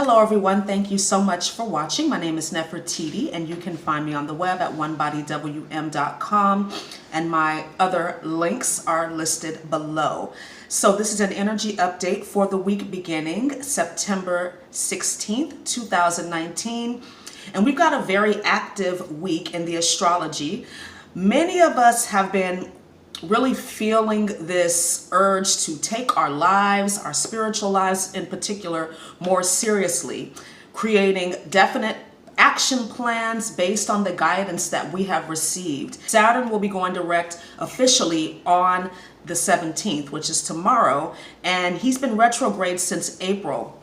Hello everyone, thank you so much for watching. My name is Nefertiti and you can find me on the web at onebodywm.com and my other links are listed below. So this is an energy update for the week beginning September 16th, 2019. And we've got a very active week in the astrology. Many of us have been really feeling this urge to take our lives, our spiritual lives in particular, more seriously, creating definite action plans based on the guidance that we have received. Saturn will be going direct officially on the 17th, which is tomorrow, and he's been retrograde since April.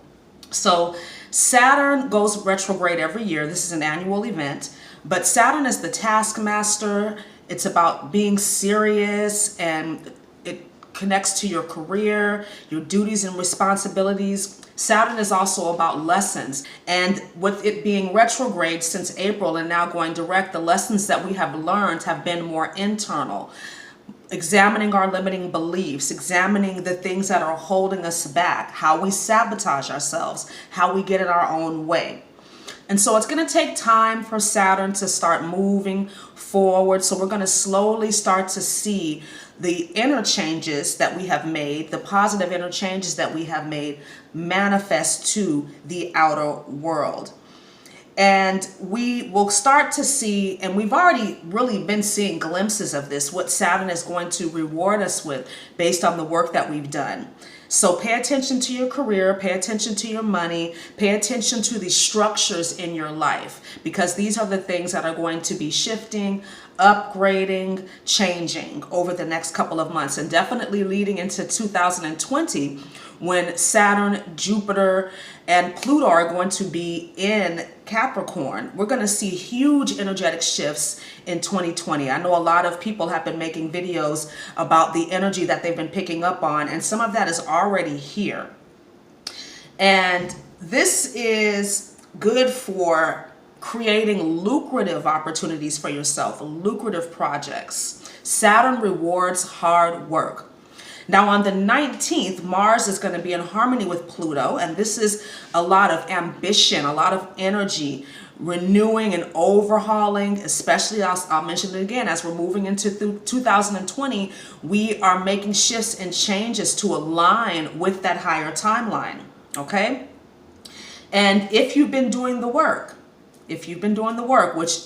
So Saturn goes retrograde every year. This is an annual event, but Saturn is the taskmaster. It's about being serious, and it connects to your career, your duties and responsibilities. Saturn is also about lessons, and with it being retrograde since April and now going direct, the lessons that we have learned have been more internal. Examining our limiting beliefs, examining the things that are holding us back, how we sabotage ourselves, how we get in our own way. And so it's going to take time for Saturn to start moving forward. So we're going to slowly start to see the inner changes that we have made, the positive inner changes that we have made manifest to the outer world. And we will start to see, and we've already really been seeing glimpses of this, what Saturn is going to reward us with based on the work that we've done. So pay attention to your career, pay attention to your money, pay attention to the structures in your life, because these are the things that are going to be shifting, upgrading, changing over the next couple of months, and definitely leading into 2020 when Saturn, Jupiter, and Pluto are going to be in Capricorn. We're going to see huge energetic shifts in 2020. I know a lot of people have been making videos about the energy that they've been picking up on, and some of that is already here. And this is good for creating lucrative opportunities for yourself, lucrative projects. Saturn rewards hard work. Now on the 19th, Mars is going to be in harmony with Pluto, and this is a lot of ambition, a lot of energy, renewing and overhauling, especially, I'll mention it again, as we're moving into 2020, we are making shifts and changes to align with that higher timeline, okay? And if you've been doing the work, which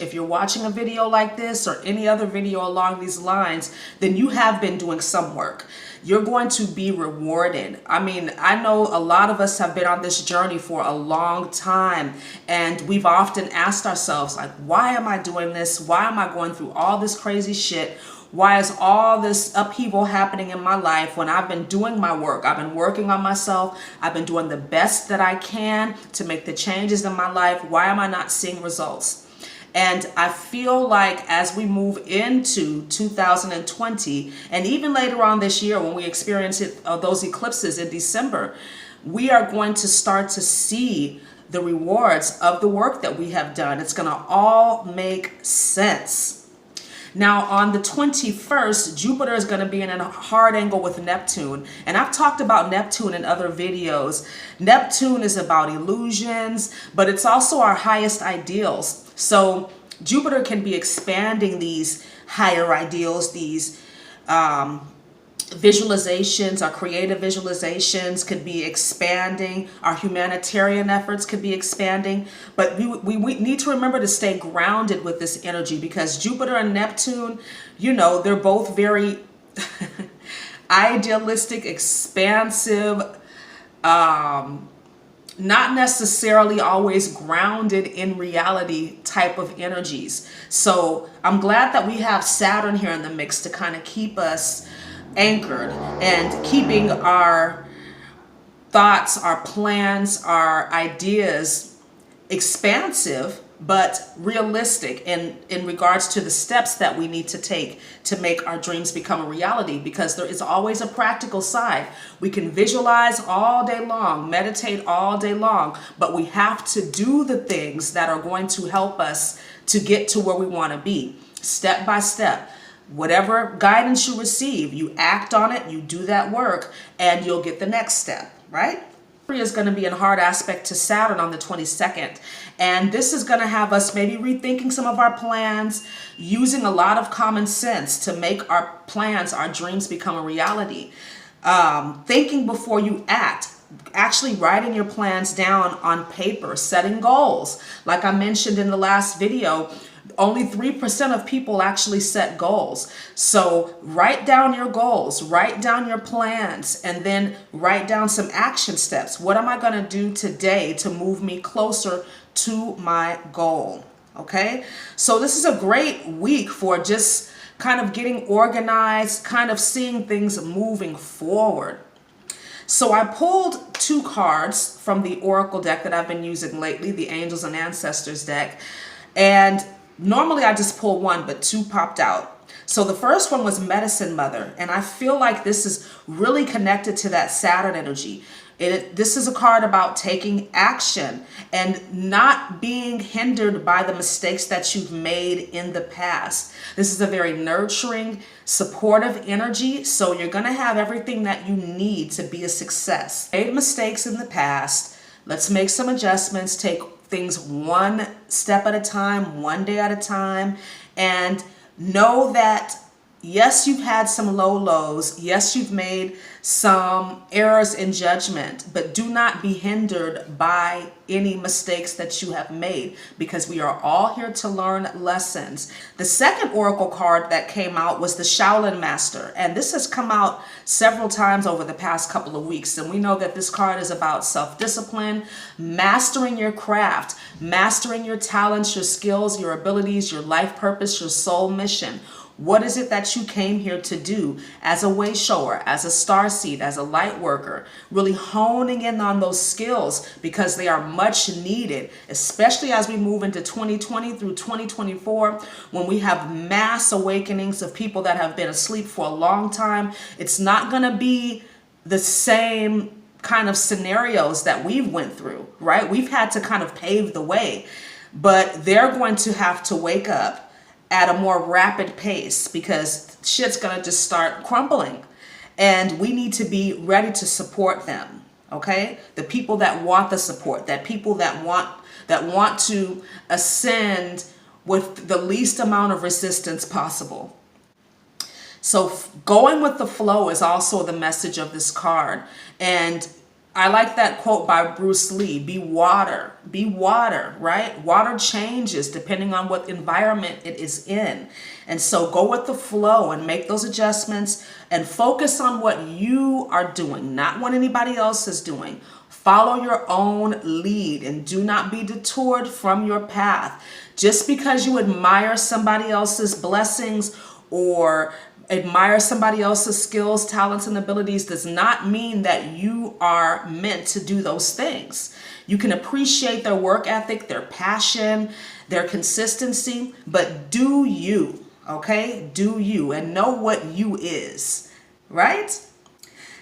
if you're watching a video like this or any other video along these lines, then you have been doing some work. You're going to be rewarded. I mean, I know a lot of us have been on this journey for a long time, and we've often asked ourselves, like, why am I doing this? Why am I going through all this crazy shit? Why is all this upheaval happening in my life when I've been doing my work? I've been working on myself. I've been doing the best that I can to make the changes in my life. Why am I not seeing results? And I feel like as we move into 2020, and even later on this year when we experience those eclipses in December, we are going to start to see the rewards of the work that we have done. It's going to all make sense. Now on the 21st, Jupiter is going to be in a hard angle with Neptune. And I've talked about Neptune in other videos. Neptune is about illusions, but it's also our highest ideals. So Jupiter can be expanding these higher ideals, these visualizations, our creative visualizations could be expanding, our humanitarian efforts could be expanding, but we need to remember to stay grounded with this energy, because Jupiter and Neptune, you know, they're both very idealistic, expansive, not necessarily always grounded in reality type of energies. So I'm glad that we have Saturn here in the mix to kind of keep us anchored and keeping our thoughts, our plans, our ideas expansive, but realistic in regards to the steps that we need to take to make our dreams become a reality, because there is always a practical side. We can visualize all day long, meditate all day long, but we have to do the things that are going to help us to get to where we want to be, step by step. Whatever guidance you receive, you act on it, you do that work, and you'll get the next step, right? is going to be in hard aspect to Saturn on the 22nd. And this is going to have us maybe rethinking some of our plans, using a lot of common sense to make our plans, our dreams become a reality. Thinking before you act, actually writing your plans down on paper, setting goals. Like I mentioned in the last video, only 3% of people actually set goals. So write down your goals, write down your plans, and then write down some action steps. What am I going to do today to move me closer to my goal? Okay, so this is a great week for just kind of getting organized, kind of seeing things moving forward. So I pulled 2 cards from the Oracle deck that I've been using lately, the Angels and Ancestors deck. And normally I just pull 1, but 2 popped out. So the first one was Medicine Mother. And I feel like this is really connected to that Saturn energy. This is a card about taking action and not being hindered by the mistakes that you've made in the past. This is a very nurturing, supportive energy. So you're going to have everything that you need to be a success. Made mistakes in the past. Let's make some adjustments. Take things one step at a time, one day at a time. And know that yes, you've had some low lows. Yes, you've made some errors in judgment, but do not be hindered by any mistakes that you have made, because we are all here to learn lessons. The second oracle card that came out was the Shaolin Master, and this has come out several times over the past couple of weeks. And we know that this card is about self-discipline, mastering your craft, mastering your talents, your skills, your abilities, your life purpose, your soul mission. What is it that you came here to do as a way shower, as a star seed, as a light worker? Really honing in on those skills, because they are much needed, especially as we move into 2020 through 2024, when we have mass awakenings of people that have been asleep for a long time. It's not going to be the same kind of scenarios that we've went through, right? We've had to kind of pave the way, but they're going to have to wake up at a more rapid pace, because shit's gonna just start crumbling, and we need to be ready to support them. Okay, the people that want the support, that people that want to ascend with the least amount of resistance possible. So going with the flow is also the message of this card. And I like that quote by Bruce Lee, be water, right? Water changes depending on what environment it is in. And so go with the flow and make those adjustments and focus on what you are doing, not what anybody else is doing. Follow your own lead and do not be detoured from your path. Just because you admire somebody else's blessings or admire somebody else's skills, talents, and abilities does not mean that you are meant to do those things. You can appreciate their work ethic, their passion, their consistency, but do you, okay? Do you, and know what you is, right?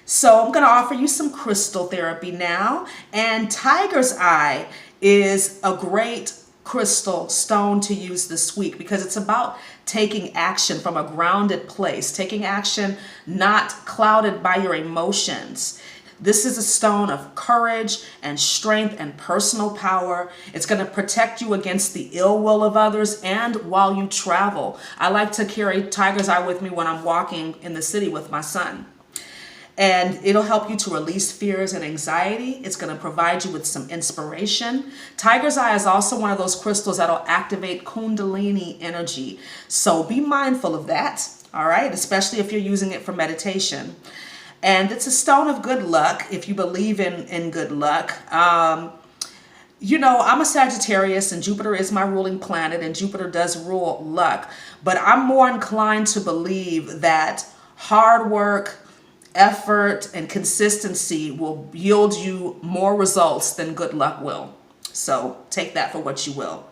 So I'm going to offer you some crystal therapy now, and Tiger's Eye is a great crystal stone to use this week, because it's about taking action from a grounded place, taking action not clouded by your emotions. This is a stone of courage and strength and personal power. It's going to protect you against the ill will of others and while you travel. I like to carry Tiger's Eye with me when I'm walking in the city with my son. And it'll help you to release fears and anxiety. It's going to provide you with some inspiration. Tiger's Eye is also one of those crystals that'll activate Kundalini energy. So be mindful of that, all right? Especially if you're using it for meditation. And it's a stone of good luck, if you believe in good luck. You know, I'm a Sagittarius and Jupiter is my ruling planet, and Jupiter does rule luck. But I'm more inclined to believe that hard work, effort, and consistency will yield you more results than good luck will. So take that for what you will.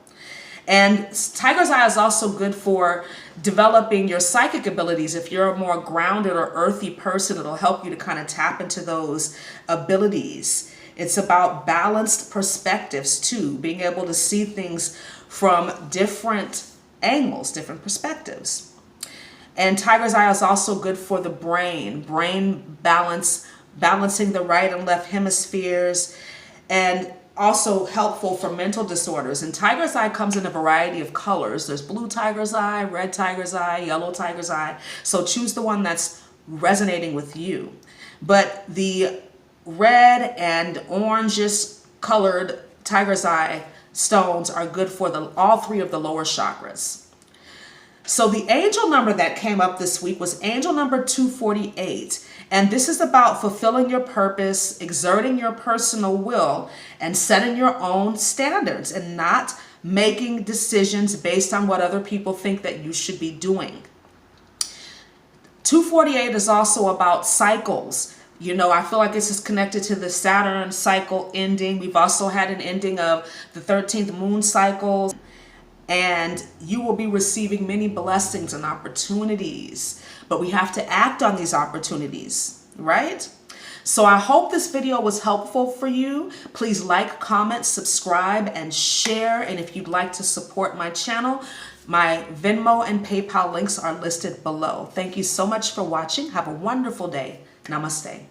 And Tiger's Eye is also good for developing your psychic abilities. If you're a more grounded or earthy person, it'll help you to kind of tap into those abilities. It's about balanced perspectives too, being able to see things from different angles, different perspectives. And Tiger's Eye is also good for the brain balance, balancing the right and left hemispheres, and also helpful for mental disorders. And tiger's eye comes in a variety of colors. There's blue tiger's eye, red tiger's eye, yellow tiger's eye. So choose the one that's resonating with you. But the red and orangish colored tiger's eye stones are good for all three of the lower chakras. So the angel number that came up this week was angel number 248. And this is about fulfilling your purpose, exerting your personal will, and setting your own standards and not making decisions based on what other people think that you should be doing. 248 is also about cycles. You know, I feel like this is connected to the Saturn cycle ending. We've also had an ending of the 13th moon cycle. And you will be receiving many blessings and opportunities. But we have to act on these opportunities, right? So I hope this video was helpful for you. Please like, comment, subscribe, and share. And if you'd like to support my channel, my Venmo and PayPal links are listed below. Thank you so much for watching. Have a wonderful day. Namaste.